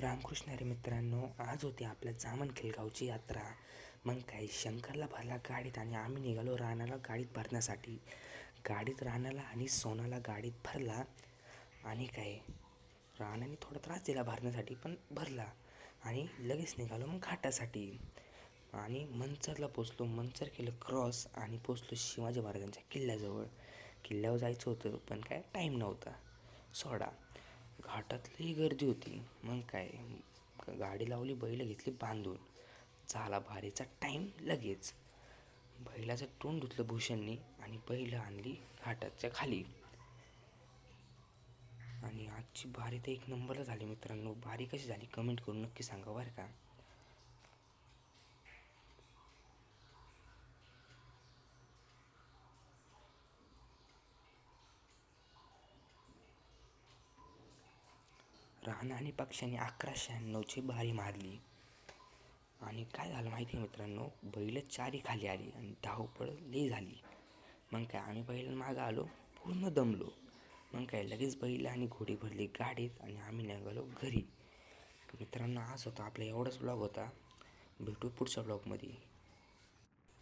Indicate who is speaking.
Speaker 1: रामकृष्ण हरी मित्रांनो, आज होती आपल्या जामनखेल गावची यात्रा. मग काय शंकरला भरला गाडीत आणि आम्ही निघालो रानाला गाडीत भरण्यासाठी. गाडीत रानाला आणि सोनाला गाडीत भरला आणि काय रानाने थोडा त्रास दिला भरण्यासाठी, पण भरला आणि लगेच निघालो मग घाटासाठी. आणि मंचरला पोचलो, मंचर केलं क्रॉस आणि पोचलो शिवाजी महाराजांच्या किल्ल्याजवळ. किल्ल्यावर जायचं होतं पण काय टाईम नव्हता सोडा. घाटातली गर्दी होती. मग काय गाडी लावली, बैल घेतली बांधून. झाला भारीचा टाईम. लगेच बैलाचं तोंड धुतलं भूषणनी आणि बैल आणली घाटाच्या खाली. आणि आजची बारी तर एक नंबरला झाली मित्रांनो. बारी कशी झाली कमेंट करून नक्की सांगा बरं का. राणा आणि पक्षाने 1196ची बारी मारली. आणि काय झालं माहिती आहे मित्रांनो, बैल चारी खाली आली आणि धावपळ लई झाली. मग काय आम्ही बैल मागं आलो, पूर्ण दमलो. मग काय लगेच बैल आणि घोडी भरली गाडीत आणि आम्ही निघालो घरी. मित्रांनो, आज होता आपला एवढाच ब्लॉग होता. भेटू पुढच्या ब्लॉगमध्ये.